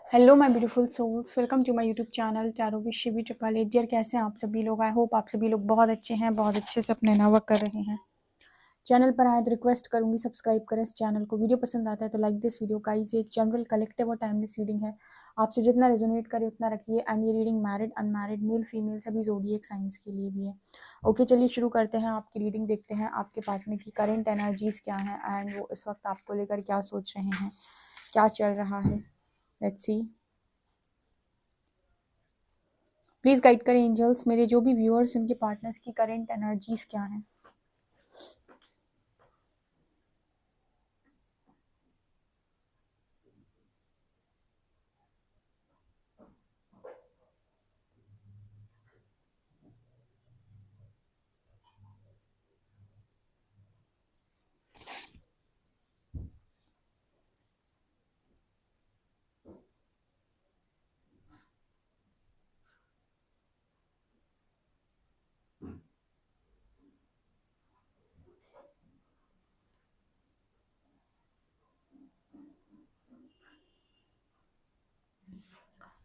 Hello my beautiful souls, welcome to my YouTube channel tarot with Shivi triple eight. Dear, कैसे हैं आप सभी लोग? आई होप आप सभी लोग बहुत अच्छे हैं, बहुत अच्छे से अपने नवा कर रहे हैं। चैनल पर आए तो रिक्वेस्ट करूंगी सब्सक्राइब करें इस चैनल को। वीडियो पसंद आता है तो लाइक दिस वीडियो। गाइस, ये एक जनरल कलेक्टिव और टाइमलेस रीडिंग है, आपसे जितना रेजोनेट करे उतना रखिए। एंड ये reading married, unmarried, male female सभी ज़ोडिएक साइंस के लिए भी है। ओके, चलिए शुरू करते हैं आपकी रीडिंग। देखते हैं आपके पार्टनर की करंट एनर्जीज क्या है एंड वो इस वक्त आपको लेकर क्या सोच रहे हैं, क्या चल रहा है। Let's see. प्लीज़ गाइड करें एंजल्स, मेरे जो भी व्यूअर्स उनके पार्टनर्स की करंट एनर्जीज क्या हैं।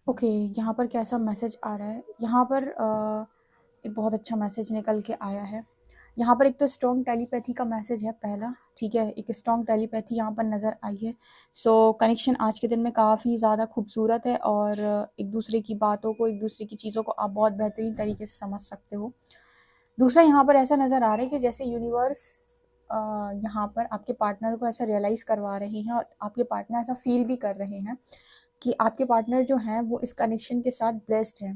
ओके, यहाँ पर कैसा मैसेज आ रहा है? यहाँ पर एक बहुत अच्छा मैसेज निकल के आया है। यहाँ पर एक तो स्ट्रॉन्ग टेलीपैथी का मैसेज है पहला, ठीक है। एक स्ट्रॉन्ग टेलीपैथी यहाँ पर नज़र आई है। सो कनेक्शन आज के दिन में काफ़ी ज़्यादा खूबसूरत है और एक दूसरे की बातों को, एक दूसरे की चीज़ों को आप बहुत बेहतरीन तरीके से समझ सकते हो। दूसरा, यहाँ पर ऐसा नज़र आ रहा है कि जैसे यूनिवर्स यहाँ पर आपके पार्टनर को ऐसा रियलाइज़ करवा रहे हैं और आपके पार्टनर ऐसा फील भी कर रहे हैं कि आपके पार्टनर जो हैं वो इस कनेक्शन के साथ ब्लेस्ड हैं,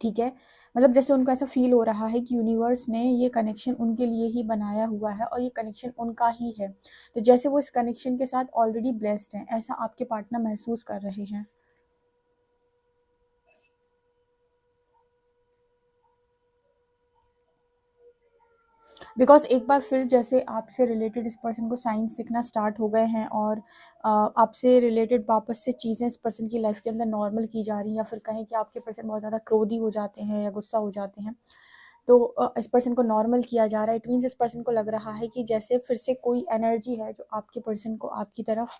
ठीक है। मतलब जैसे उनको ऐसा फील हो रहा है कि यूनिवर्स ने ये कनेक्शन उनके लिए ही बनाया हुआ है और ये कनेक्शन उनका ही है। तो जैसे वो इस कनेक्शन के साथ ऑलरेडी ब्लेस्ड हैं, ऐसा आपके पार्टनर महसूस कर रहे हैं। बिकॉज एक बार फिर जैसे आपसे रिलेटेड इस पर्सन को साइंस दिखना स्टार्ट हो गए हैं और आपसे रिलेटेड वापस से चीज़ें इस पर्सन की लाइफ के अंदर नॉर्मल की जा रही हैं, या फिर कहें कि आपके पर्सन बहुत ज़्यादा क्रोधी हो जाते हैं या गुस्सा हो जाते हैं, तो इस पर्सन को नॉर्मल किया जा रहा है। इट मीन्स इस पर्सन को लग रहा है कि जैसे फिर से कोई एनर्जी है जो आपके पर्सन को आपकी तरफ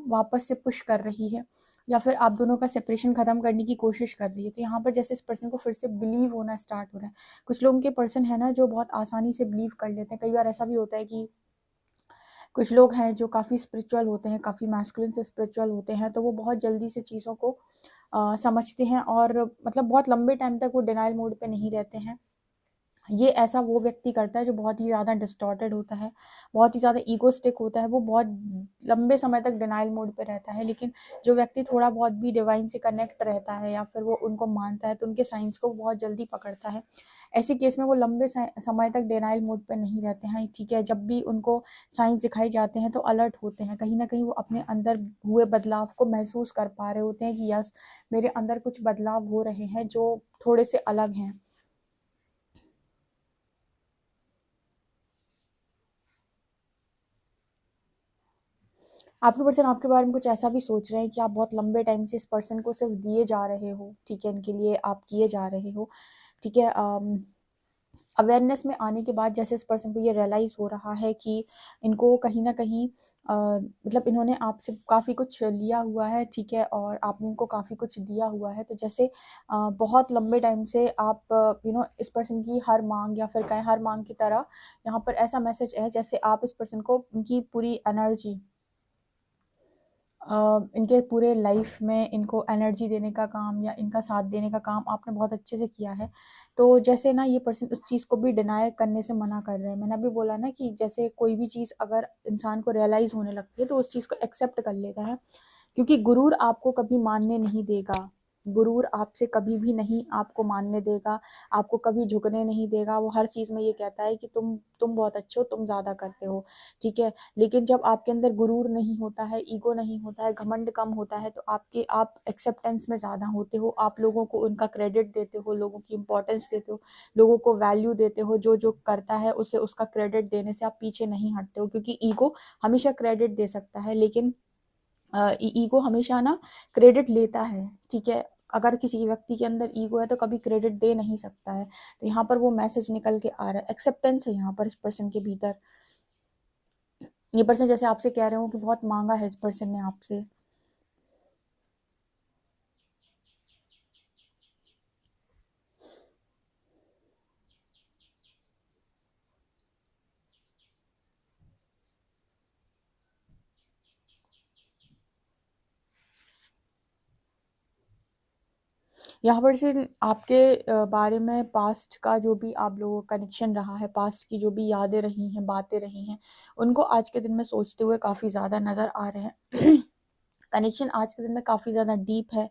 वापस से पुश कर रही है, या फिर आप दोनों का सेपरेशन ख़त्म करने की कोशिश कर रही है। तो यहाँ पर जैसे इस पर्सन को फिर से बिलीव होना स्टार्ट हो रहा है। कुछ लोगों के पर्सन है ना जो बहुत आसानी से बिलीव कर लेते हैं। कई बार ऐसा भी होता है कि कुछ लोग हैं जो काफ़ी स्पिरिचुअल होते हैं, काफ़ी मैस्कुलिन से स्पिरिचुअल होते हैं, तो वो बहुत जल्दी से चीज़ों को समझते हैं और मतलब बहुत लंबे टाइम तक वो डिनाइल मोड पे नहीं रहते हैं। ये ऐसा वो व्यक्ति करता है जो बहुत ही ज़्यादा डिस्टॉर्टेड होता है, बहुत ही ज़्यादा ईगोस्टिक होता है, वो बहुत लंबे समय तक डिनाइल मोड पे रहता है। लेकिन जो व्यक्ति थोड़ा बहुत भी डिवाइन से कनेक्ट रहता है या फिर वो उनको मानता है, तो उनके साइंस को बहुत जल्दी पकड़ता है। ऐसे केस में वो लंबे समय तक डिनाइल मोड पे नहीं रहते हैं, ठीक है। जब भी उनको साइंस दिखाई जाते हैं तो अलर्ट होते हैं, कहीं ना कहीं वो अपने अंदर हुए बदलाव को महसूस कर पा रहे होते हैं कि यस, मेरे अंदर कुछ बदलाव हो रहे हैं जो थोड़े से अलग हैं। आपके पर्सन आपके बारे में कुछ ऐसा भी सोच रहे हैं कि आप बहुत लंबे टाइम से इस पर्सन को सिर्फ दिए जा रहे हो, ठीक है, इनके लिए आप किए जा रहे हो, ठीक है। अवेयरनेस में आने के बाद जैसे इस पर्सन को ये रियलाइज़ हो रहा है कि इनको कहीं ना कहीं मतलब इन्होंने आपसे काफ़ी कुछ लिया हुआ है, ठीक है, और आपने इनको काफ़ी कुछ दिया हुआ है। तो जैसे बहुत लंबे टाइम से आप इस पर्सन की हर मांग या फिर कहें हर मांग की तरह यहाँ पर ऐसा मैसेज है जैसे आप इस पर्सन को उनकी पूरी एनर्जी, इनके पूरे लाइफ में इनको एनर्जी देने का काम या इनका साथ देने का काम आपने बहुत अच्छे से किया है। तो जैसे ना ये पर्सन उस चीज़ को भी डिनाई करने से मना कर रहे हैं। मैंने अभी बोला ना कि जैसे कोई भी चीज़ अगर इंसान को रियलाइज़ होने लगती है तो उस चीज़ को एक्सेप्ट कर लेता है, क्योंकि गुरूर आपको कभी मानने नहीं देगा। गुरूर आपसे कभी भी नहीं आपको मानने देगा, आपको कभी झुकने नहीं देगा। वो हर चीज़ में ये कहता है कि तुम बहुत अच्छे हो, तुम ज़्यादा करते हो, ठीक है। लेकिन जब आपके अंदर गुरूर नहीं होता है, ईगो नहीं होता है, घमंड कम होता है, तो आप एक्सेप्टेंस में ज़्यादा होते हो, आप लोगों को उनका क्रेडिट देते हो, लोगों की इंपॉर्टेंस देते हो, लोगों को वैल्यू देते हो। जो जो करता है उसे उसका क्रेडिट देने से आप पीछे नहीं हटते हो, क्योंकि ईगो हमेशा क्रेडिट दे सकता है, लेकिन ईगो हमेशा ना क्रेडिट लेता है, ठीक है। अगर किसी व्यक्ति के अंदर ईगो है तो कभी क्रेडिट दे नहीं सकता है। तो यहाँ पर वो मैसेज निकल के आ रहा है, एक्सेप्टेंस है यहाँ पर इस पर्सन के भीतर। ये पर्सन जैसे आपसे कह रहे हो कि बहुत मांगा है इस पर्सन ने आपसे, यहाँ पर से आपके बारे में पास्ट का जो भी आप लोगों का कनेक्शन रहा है, पास्ट की जो भी यादें रही हैं, बातें रही हैं, उनको आज के दिन में सोचते हुए काफ़ी ज़्यादा नज़र आ रहे हैं। कनेक्शन आज के दिन में काफ़ी ज़्यादा डीप है,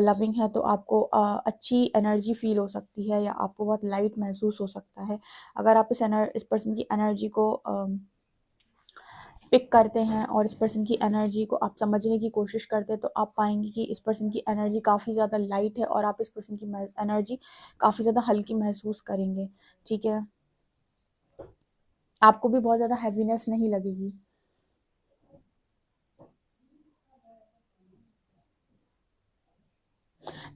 लविंग है, तो आपको अच्छी एनर्जी फील हो सकती है या आपको बहुत लाइट महसूस हो सकता है। अगर आप इस पर्सन की एनर्जी को पिक करते हैं और इस पर्सन की एनर्जी को आप समझने की कोशिश करते हैं, तो आप पाएंगे कि इस पर्सन की एनर्जी काफ़ी ज़्यादा लाइट है और आप इस पर्सन की एनर्जी काफ़ी ज़्यादा हल्की महसूस करेंगे। ठीक है, आपको भी बहुत ज़्यादा हैवीनेस नहीं लगेगी।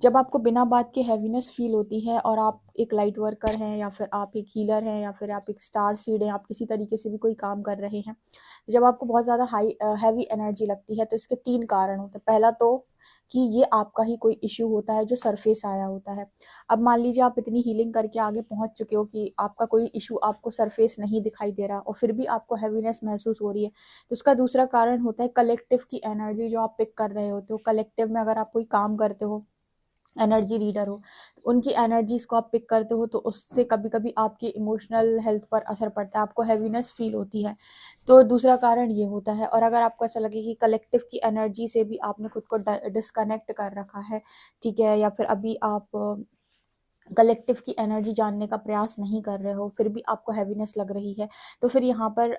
जब आपको बिना बात के हैवीनेस फील होती है और आप एक लाइट वर्कर हैं या फिर आप एक हीलर हैं या फिर आप एक स्टार सीड हैं, आप किसी तरीके से भी कोई काम कर रहे हैं, जब आपको बहुत ज़्यादा हैवी एनर्जी लगती है, तो इसके 3 कारण होते हैं। पहला तो कि ये आपका ही कोई इश्यू होता है जो सरफेस आया होता है। अब मान लीजिए आप इतनी हीलिंग करके आगे पहुंच चुके हो कि आपका कोई इश्यू आपको सरफेस नहीं दिखाई दे रहा और फिर भी आपको हैवीनेस महसूस हो रही है, तो उसका दूसरा कारण होता है कलेक्टिव की एनर्जी जो आप पिक कर रहे होते हो। कलेक्टिव में अगर आप कोई काम करते हो, एनर्जी रीडर हो, तो उनकी एनर्जीज को आप पिक करते हो, तो उससे कभी कभी आपकी इमोशनल हेल्थ पर असर पड़ता है, आपको हैवीनेस फील होती है। तो दूसरा कारण ये होता है। और अगर आपको ऐसा लगे कि कलेक्टिव की एनर्जी से भी आपने खुद को डिस्कनेक्ट कर रखा है, ठीक है, या फिर अभी आप कलेक्टिव की एनर्जी जानने का प्रयास नहीं कर रहे हो, फिर भी आपको हैवीनेस लग रही है, तो फिर यहाँ पर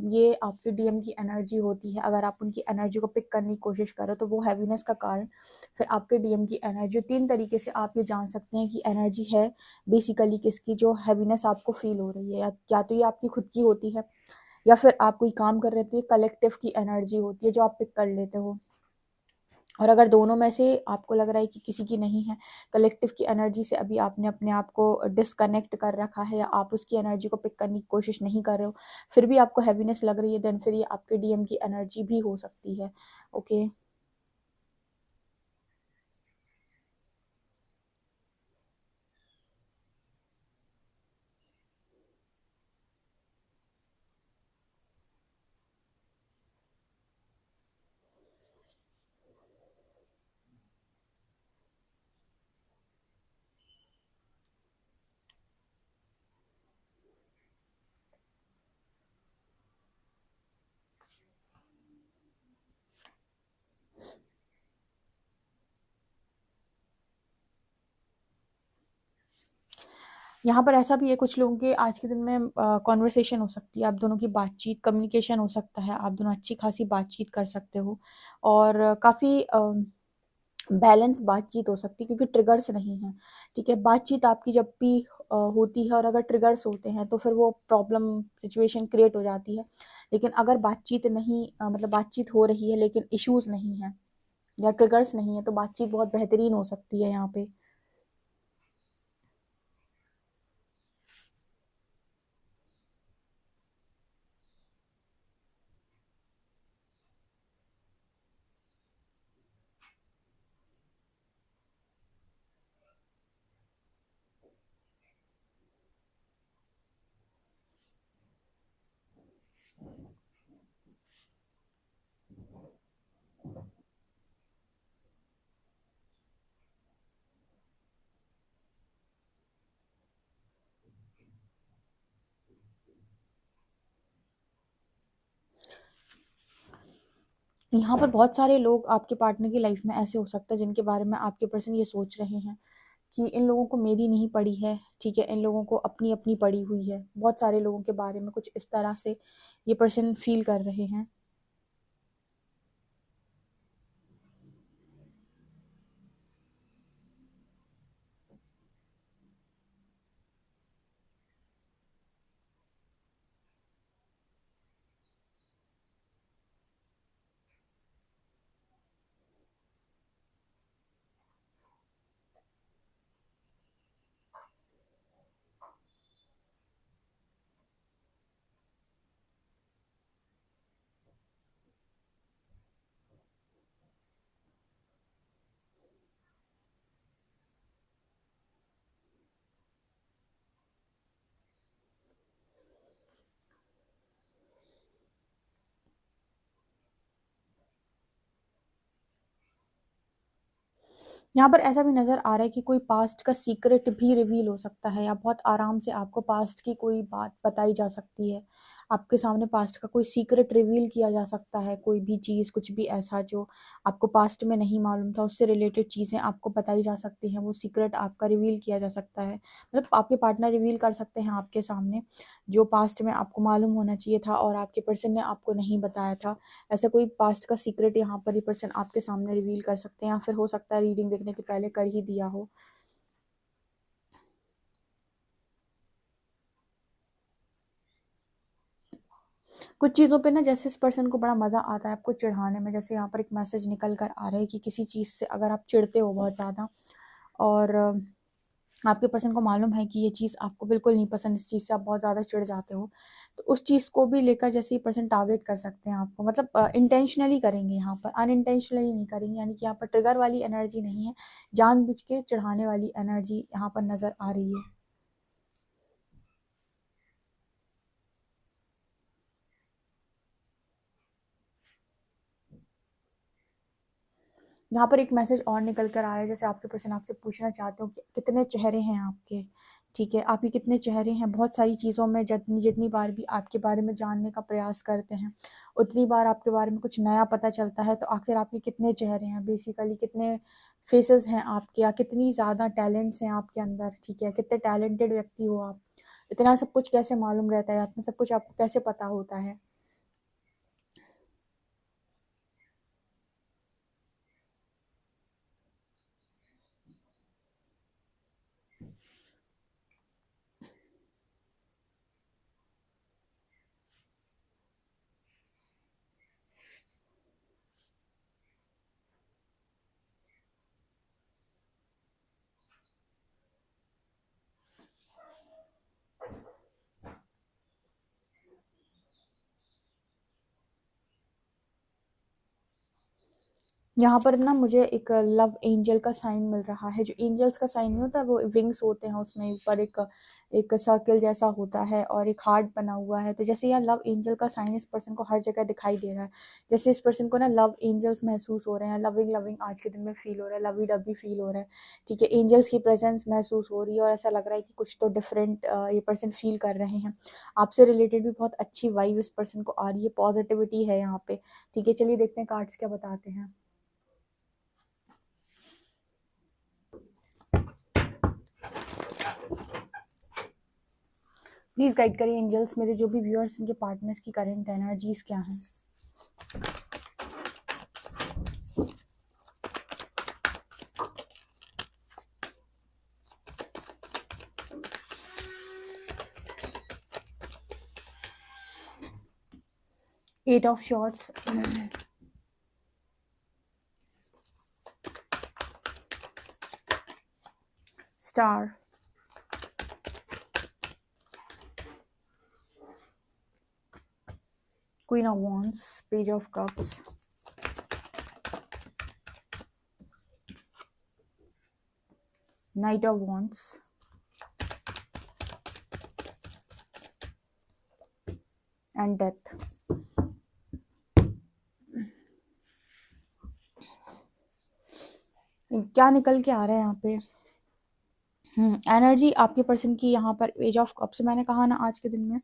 ये आपकी डीएम की एनर्जी होती है। अगर आप उनकी एनर्जी को पिक करने की कोशिश करो, तो वो हैवीनेस का कारण फिर आपके डीएम की एनर्जी। 3 तरीके से आप ये जान सकते हैं कि एनर्जी है बेसिकली किसकी, जो हैवीनेस आपको फील हो रही है, या तो ये आपकी खुद की होती है, या फिर आप कोई काम कर रहे हो तो ये कलेक्टिव की एनर्जी होती है जो आप पिक कर लेते हो। और अगर दोनों में से आपको लग रहा है कि किसी की नहीं है, कलेक्टिव की एनर्जी से अभी आपने अपने आप को डिस्कनेक्ट कर रखा है या आप उसकी एनर्जी को पिक करने की कोशिश नहीं कर रहे हो, फिर भी आपको हैवीनेस लग रही है, देन फिर ये आपके डीएम की एनर्जी भी हो सकती है। ओके। यहाँ पर ऐसा भी है, कुछ लोगों के आज के दिन में कॉन्वर्सेशन हो सकती है, आप दोनों की बातचीत, कम्युनिकेशन हो सकता है, आप दोनों अच्छी खासी बातचीत कर सकते हो और काफ़ी बैलेंस बातचीत हो सकती है, क्योंकि ट्रिगर्स नहीं है। ठीक है, बातचीत आपकी जब भी होती है और अगर ट्रिगर्स होते हैं तो फिर वो प्रॉब्लम सिचुएशन क्रिएट हो जाती है। लेकिन अगर बातचीत नहीं मतलब बातचीत हो रही है लेकिन इश्यूज नहीं है या ट्रिगर्स नहीं है, तो बातचीत बहुत बेहतरीन हो सकती है यहाँ पे। यहाँ पर बहुत सारे लोग आपके पार्टनर की लाइफ में ऐसे हो सकते हैं जिनके बारे में आपके पर्सन ये सोच रहे हैं कि इन लोगों को मेरी नहीं पड़ी है, ठीक है, इन लोगों को अपनी अपनी पड़ी हुई है। बहुत सारे लोगों के बारे में कुछ इस तरह से ये पर्सन फील कर रहे हैं। यहाँ पर ऐसा भी नज़र आ रहा है कि कोई पास्ट का सीक्रेट भी रिवील हो सकता है, या बहुत आराम से आपको पास्ट की कोई बात बताई जा सकती है। आपके सामने पास्ट का कोई सीक्रेट रिवील किया जा सकता है, कोई भी चीज़, कुछ भी ऐसा जो आपको पास्ट में नहीं मालूम था, उससे रिलेटेड चीज़ें आपको बताई जा सकती हैं, वो सीक्रेट आपका रिवील किया जा सकता है। मतलब आपके पार्टनर रिवील कर सकते हैं आपके सामने, जो पास्ट में आपको मालूम होना चाहिए था और आपके पर्सन ने आपको नहीं बताया था। ऐसा कोई पास्ट का सीक्रेट यहाँ पर ये पर्सन आपके सामने रिवील कर सकते हैं, या फिर हो सकता है रीडिंग देखने के पहले कर ही दिया हो। कुछ चीज़ों पे ना जैसे इस पर्सन को बड़ा मज़ा आता है आपको चिढ़ाने में। जैसे यहाँ पर एक मैसेज निकल कर आ रहा है कि किसी चीज़ से अगर आप चिढ़ते हो बहुत ज़्यादा, और आपके पर्सन को मालूम है कि ये चीज़ आपको बिल्कुल नहीं पसंद, इस चीज़ से आप बहुत ज़्यादा चिढ़ जाते हो, तो उस चीज़ को भी लेकर जैसे ये पर्सन टारगेट कर सकते हैं आपको। मतलब इंटेंशनली करेंगे यहाँ पर, अनइंटेंशनली नहीं करेंगे, यानी कि यहाँ पर ट्रिगर वाली एनर्जी नहीं है, जानबूझ के चिढ़ाने वाली एनर्जी यहाँ पर नज़र आ रही है। यहाँ पर एक मैसेज और निकल कर आ रहा है, जैसे आपके पर्सन आपसे पूछना चाहते हो कि कितने चेहरे हैं आपके, ठीक है, आपके कितने चेहरे हैं। बहुत सारी चीज़ों में जितनी जितनी बार भी आपके बारे में जानने का प्रयास करते हैं, उतनी बार आपके बारे में कुछ नया पता चलता है। तो आखिर आपके कितने चेहरे हैं, बेसिकली कितने फेसेस हैं आपके, या कितनी ज़्यादा टैलेंट्स हैं आपके अंदर, ठीक है, कितने टैलेंटेड व्यक्ति हो आप। इतना सब कुछ कैसे मालूम रहता है, इतना सब कुछ आपको कैसे पता होता है। यहाँ पर ना मुझे एक लव एंजल का साइन मिल रहा है। जो एंजल्स का साइन नहीं होता, वो विंग्स होते हैं, उसमें ऊपर एक एक सर्कल जैसा होता है और एक हार्ट बना हुआ है। तो जैसे यहाँ लव एंजल का साइन इस पर्सन को हर जगह दिखाई दे रहा है। जैसे इस पर्सन को ना लव एंजल्स महसूस हो रहे हैं, लविंग लविंग आज के दिन में फील हो रहा है, लवी डबी फील हो रहा है, ठीक है, एंजल्स की प्रेजेंस महसूस हो रही है, और ऐसा लग रहा है कि कुछ तो डिफरेंट ये पर्सन फील कर रहे हैं। आपसे रिलेटेड भी बहुत अच्छी वाइब इस पर्सन को आ रही है, पॉजिटिविटी है यहाँ पे, ठीक है। चलिए देखते हैं कार्ड्स क्या बताते हैं। प्लीज़ गाइड करिए एंजल्स, मेरे जो भी व्यूअर्स, इनके पार्टनर्स की करंट एनर्जीज क्या हैं। Eight of swords, star, queen of wands, page of cups, knight of wands, and death. क्या निकल के आ रहा है यहाँ पे? एनर्जी आपके पर्सन की यहाँ पर पेज ऑफ कप्स, मैंने कहा ना आज के दिन में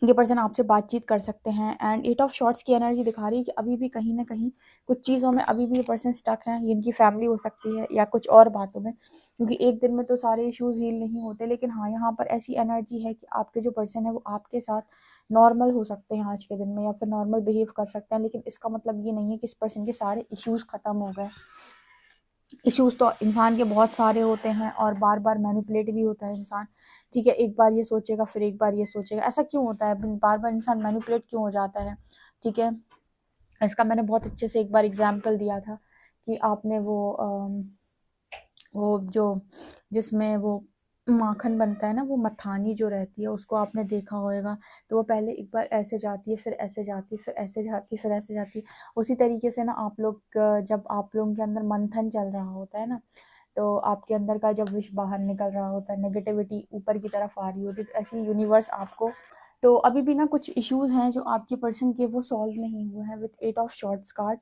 ये पर्सन आपसे बातचीत कर सकते हैं। एंड एट ऑफ शॉर्ट्स की एनर्जी दिखा रही है कि अभी भी कहीं ना कहीं कुछ चीज़ों में अभी भी ये पर्सन स्टक है। ये इनकी फैमिली हो सकती है या कुछ और बातों में, क्योंकि एक दिन में तो सारे इश्यूज हील नहीं होते। लेकिन हाँ, यहाँ पर ऐसी एनर्जी है कि आपके जो पर्सन है वो आपके साथ नॉर्मल हो सकते हैं आज के दिन में, या फिर नॉर्मल बिहेव कर सकते हैं। लेकिन इसका मतलब ये नहीं है कि इस पर्सन के सारे इश्यूज ख़त्म हो गए। इश्यूज तो इंसान के बहुत सारे होते हैं, और बार बार मैनिपुलेट भी होता है इंसान, ठीक है। एक बार ये सोचेगा, फिर एक बार ये सोचेगा, ऐसा क्यों होता है? बार बार इंसान मैनिपुलेट क्यों हो जाता है, ठीक है। इसका मैंने बहुत अच्छे से एक बार एग्जाम्पल दिया था कि आपने वो जो जिसमें वो माखन बनता है ना, वो मथानी जो रहती है, उसको आपने देखा होगा। तो वो पहले एक बार ऐसे जाती है, फिर ऐसे जाती है, फिर ऐसे जाती है, फिर ऐसे जाती है। उसी तरीके से ना आप लोग जब आप लोगों के अंदर मंथन चल रहा होता है ना, तो आपके अंदर का जब विष बाहर निकल रहा होता है, नेगेटिविटी ऊपर की तरफ आ रही होती है, तो ऐसी यूनिवर्स आपको, तो अभी भी ना कुछ इश्यूज हैं जो आपके पर्सन के वो सॉल्व नहीं हुए हैं with eight of swords card,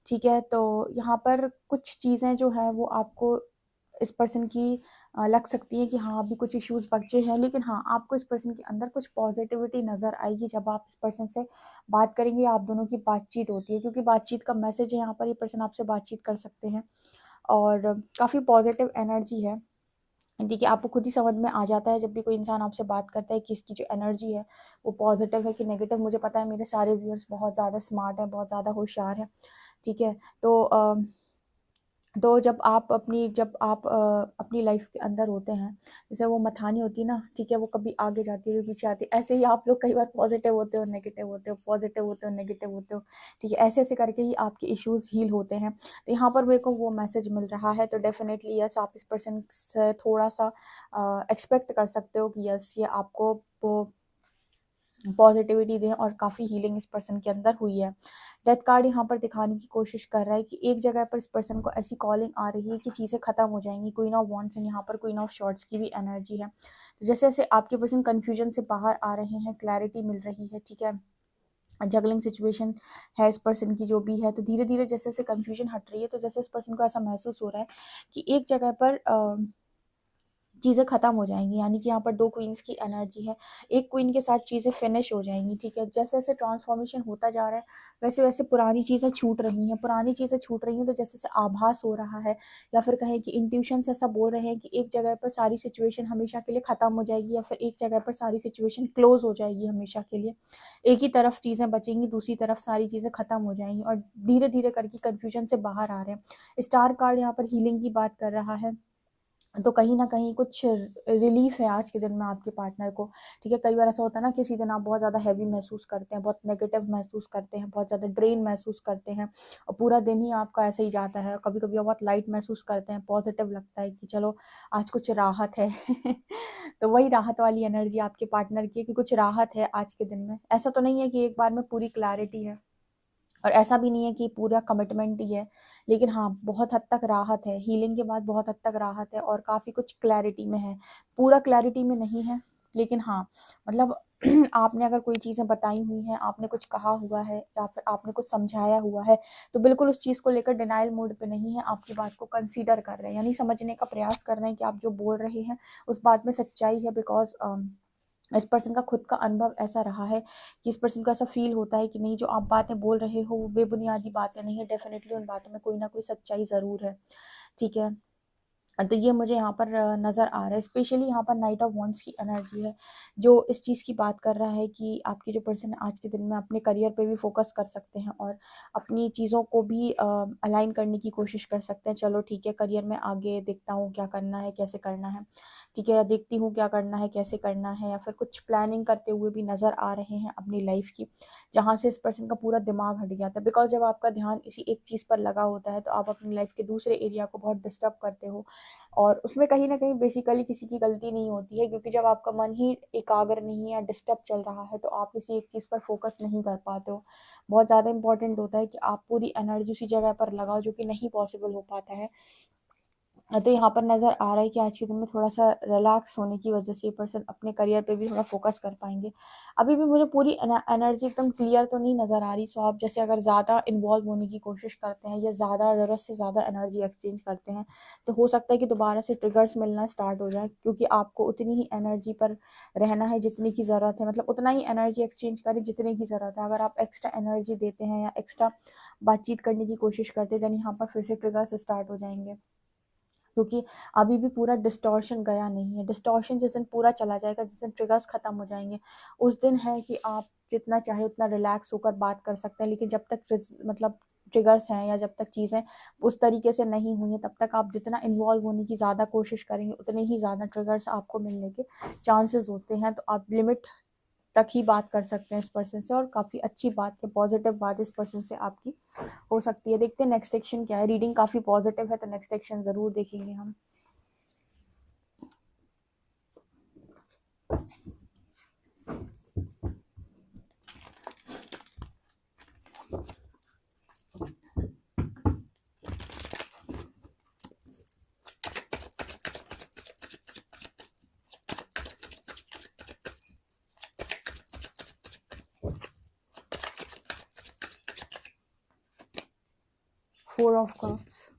ठीक है, तो यहाँ पर कुछ चीज़ें जो हैं वो आपको इस पर्सन की लग सकती है कि हाँ, अभी कुछ इश्यूज़ बचे हैं, लेकिन हाँ, आपको इस पर्सन के अंदर कुछ पॉजिटिविटी नज़र आएगी जब आप इस पर्सन से बात करेंगे, आप दोनों की बातचीत होती है, क्योंकि बातचीत का मैसेज है यहाँ पर, ये पर्सन आपसे बातचीत कर सकते हैं और काफ़ी पॉजिटिव एनर्जी है। ठीक है, आपको खुद ही समझ में आ जाता है जब भी कोई इंसान आपसे बात करता है कि इसकी जो एनर्जी है वो पॉजिटिव है कि नेगेटिव। मुझे पता है मेरे सारे व्यूअर्स बहुत ज़्यादा स्मार्ट हैं, बहुत ज़्यादा होशियार हैं, ठीक है। तो जब आप अपनी लाइफ के अंदर होते हैं, जैसे वो मथानी होती है ना, ठीक है, वो कभी आगे जाती है, कभी पीछे आती है, ऐसे ही आप लोग कई बार पॉजिटिव होते हो, नेगेटिव होते हो, पॉजिटिव होते हो, नेगेटिव होते हो, ठीक है, ऐसे ऐसे करके ही आपके इश्यूज हील होते हैं। तो यहाँ पर मेरे को वो मैसेज मिल रहा है, तो डेफिनेटली यस, आप इस पर्सन से थोड़ा सा एक्सपेक्ट कर सकते हो कि यस, ये आपको वो पॉजिटिविटी दें और काफ़ी हीलिंग इस पर्सन के अंदर हुई है। डेथ कार्ड यहाँ पर दिखाने की कोशिश कर रहा है कि एक जगह पर इस पर्सन को ऐसी कॉलिंग आ रही है कि चीज़ें ख़त्म हो जाएंगी। क्वीन ऑफ वॉन्ड्स एंड यहाँ पर क्वीन ऑफ शॉर्ट्स की भी एनर्जी है। तो जैसे जैसे आपके पर्सन कन्फ्यूजन से बाहर आ रहे हैं, क्लैरिटी मिल रही है, ठीक है, जगलिंग सिचुएशन है इस पर्सन की जो भी है, तो धीरे धीरे जैसे जैसे कन्फ्यूजन हट रही है, तो जैसे इस पर्सन को ऐसा महसूस हो रहा है कि एक जगह पर चीज़ें ख़त्म हो जाएँगी, यानी कि यहाँ पर 2 क्वीन्स की एनर्जी है। एक क्वीन के साथ चीज़ें फिनिश हो जाएँगी, ठीक है। जैसे-जैसे ट्रांसफॉर्मेशन होता जा रहा है, वैसे-वैसे पुरानी चीज़ें छूट रही हैं। पुरानी चीज़ें छूट रही हैं, तो जैसे-जैसे आभास हो रहा है या फिर कहें कि इंट्यूशंस ऐसा बोल रहे हैं कि एक जगह पर सारी सिचुएशन हमेशा के लिए ख़त्म हो जाएगी या फिर एक जगह पर सारी सिचुएशन क्लोज़ हो जाएगी हमेशा के लिए। एक ही तरफ चीज़ें बचेंगी, दूसरी तरफ सारी चीज़ें ख़त्म हो जाएँगी और धीरे-धीरे करके कन्फ्यूजन से बाहर आ रहे हैं। स्टार कार्ड यहाँ पर हीलिंग की बात कर रहा है। तो कहीं न कहीं कुछ रिलीफ़ है आज के दिन में आपके पार्टनर को, ठीक है। कई बार ऐसा होता है ना, किसी दिन आप बहुत ज़्यादा हेवी महसूस करते हैं, बहुत नेगेटिव महसूस करते हैं, बहुत ज़्यादा ड्रेन महसूस करते हैं और पूरा दिन ही आपका ऐसे ही जाता है। कभी-कभी आप बहुत लाइट महसूस करते हैं, पॉज़िटिव लगता है कि चलो आज कुछ राहत है। तो वही राहत वाली एनर्जी आपके पार्टनर की है कि कुछ राहत है आज के दिन में। ऐसा तो नहीं है कि एक बार में पूरी क्लैरिटी है। और ऐसा भी नहीं है कि पूरा कमिटमेंट ही है, लेकिन हाँ, बहुत हद तक राहत है, हीलिंग के बाद बहुत हद तक राहत है और काफ़ी कुछ क्लैरिटी में है। पूरा क्लैरिटी में नहीं है, लेकिन हाँ, मतलब आपने अगर कोई चीज़ें बताई हुई हैं, आपने कुछ कहा हुआ है या फिर आपने कुछ समझाया हुआ है, तो बिल्कुल उस चीज़ को लेकर डिनायल मोड पे नहीं है, आपकी बात को कंसीडर कर रहे हैं, यानी समझने का प्रयास कर रहे हैं कि आप जो बोल रहे हैं, उस बात में सच्चाई है। बिकॉज़ इस पर्सन का खुद का अनुभव ऐसा रहा है कि इस पर्सन को ऐसा फ़ील होता है कि नहीं, जो आप बातें बोल रहे हो वो बेबुनियादी बातें नहीं है, डेफ़िनेटली उन बातों में कोई ना कोई सच्चाई ज़रूर है, ठीक है। तो ये मुझे यहाँ पर नज़र आ रहा है। स्पेशली यहाँ पर नाइट ऑफ वॉन्ड्स की एनर्जी है, जो इस चीज़ की बात कर रहा है कि आपके जो पर्सन है आज के दिन में अपने करियर पे भी फ़ोकस कर सकते हैं और अपनी चीज़ों को भी अलाइन करने की कोशिश कर सकते हैं। चलो ठीक है, करियर में आगे देखता हूँ क्या करना है, कैसे करना है, ठीक है, या देखती हूँ क्या करना है, कैसे करना है, या फिर कुछ प्लानिंग करते हुए भी नज़र आ रहे हैं अपनी लाइफ़ की, जहाँ से इस पर्सन का पूरा दिमाग हट गया था। बिकॉज़ जब आपका ध्यान इसी एक चीज़ पर लगा होता है, तो आप अपनी लाइफ़ के दूसरे एरिया को बहुत डिस्टर्ब करते हो और उसमें कहीं न कहीं बेसिकली किसी की गलती नहीं होती है, क्योंकि जब आपका मन ही एकाग्र नहीं है या डिस्टर्ब चल रहा है, तो आप किसी एक चीज़ पर फ़ोकस नहीं कर पाते हो। बहुत ज़्यादा इम्पोर्टेंट होता है कि आप पूरी एनर्जी उसी जगह पर लगाओ, जो कि नहीं पॉसिबल हो पाता है। तो यहाँ पर नज़र आ रहा है कि आज के दिन में थोड़ा-सा रिलैक्स होने की वज़ह से ये पर्सन अपने करियर पे भी थोड़ा फ़ोकस कर पाएँगे। अभी भी मुझे पूरी एनर्जी एकदम क्लियर तो नहीं नज़र आ रही, सो आप जैसे अगर ज़्यादा इन्वॉल्व होने की कोशिश करते हैं या ज़्यादा ज़रूरत से ज़्यादा एनर्जी एक्सचेंज करते हैं, तो हो सकता है कि दोबारा से ट्रिगर्स मिलना स्टार्ट हो जाएँ, क्योंकि आपको उतनी ही एनर्जी पर रहना है जितनी की ज़रूरत है। मतलब उतना ही एनर्जी एक्सचेंज करें जितने की ज़रूरत है। अगर आप एक्स्ट्रा एनर्जी देते हैं या एक्स्ट्रा बातचीत करने की कोशिश करते हैं, देन यहाँ पर फिर से ट्रिगर्स स्टार्ट हो जाएँगे। क्योंकि अभी भी पूरा डिस्टॉर्शन गया नहीं है। डिस्टॉर्शन जिस दिन पूरा चला जाएगा, जिस दिन ट्रिगर्स ख़त्म हो जाएँगे, उस दिन है कि आप जितना चाहे उतना रिलैक्स होकर बात कर सकते हैं। लेकिन जब तक मतलब ट्रिगर्स हैं या जब तक चीज़ें उस तरीके से नहीं हुई हैं, तब तक आप जितना इन्वॉल्व होने की ज़्यादा कोशिश करेंगे, उतने ही ज़्यादा ट्रिगर्स आपको मिलने के चांसेस होते हैं। तो आप लिमिट तक ही बात कर सकते हैं इस पर्सन से और काफ़ी अच्छी बात है, पॉज़िटिव बात इस पर्सन से आपकी हो सकती है। देखते हैं नेक्स्ट एक्शन क्या है। रीडिंग काफ़ी पॉज़िटिव है, तो नेक्स्ट एक्शन ज़रूर देखेंगे हम। 4 of cups,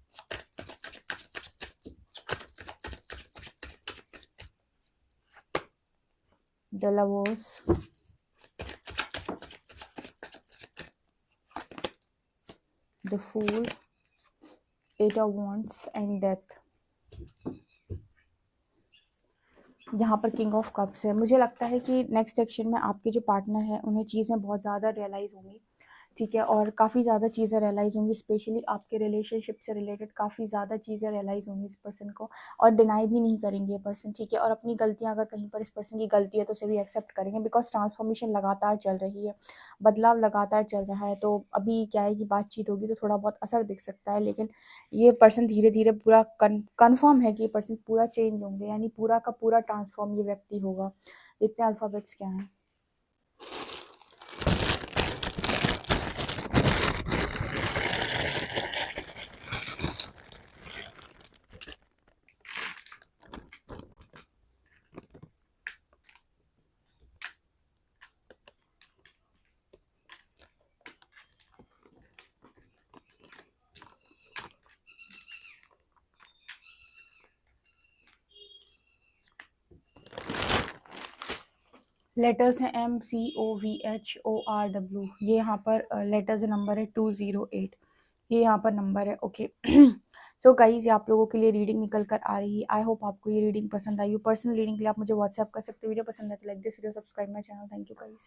the lovers, the fool, 8 of wands and death। यहाँ पर किंग ऑफ कप्स है। मुझे लगता है कि नेक्स्ट सेक्शन में आपके जो पार्टनर है उन्हें चीज़ें बहुत ज़्यादा रियलाइज़ होंगी, ठीक है, और काफ़ी ज़्यादा चीज़ें रियलाइज़ होंगी, स्पेशली आपके रिलेशनशिप से रिलेटेड काफ़ी ज़्यादा चीज़ें रियलाइज़ होंगी इस पर्सन को, और डिनाई भी नहीं करेंगे ये पर्सन, ठीक है, और अपनी गलतियाँ अगर कहीं पर इस पर्सन की गलती है तो उसे भी एक्सेप्ट करेंगे, बिकॉज ट्रांसफॉर्मेशन लगातार चल रही है, बदलाव लगातार चल रहा है। तो अभी क्या है कि बातचीत होगी तो थोड़ा बहुत असर दिख सकता है, लेकिन ये पर्सन धीरे धीरे पूरा कन्फर्म है कि ये पर्सन पूरा चेंज होंगे, यानी पूरा का पूरा ट्रांसफॉर्म ये व्यक्ति होगा। देखते हैं अल्फ़ाबेट्स क्या हैं। लेटर्स हैं MCOVHORW, ये यहाँ पर लेटर्स नंबर है 208, ये यहाँ पर नंबर है। ओके सो गाइज, ये आप लोगों के लिए रीडिंग निकल कर आ रही है। आई होप आपको ये रीडिंग पसंद आई हो। पर्सनल रीडिंग के लिए आप मुझे व्हाट्सएप कर सकते हो। वीडियो पसंद है तो like this video, subscribe my channel. Thank you guys.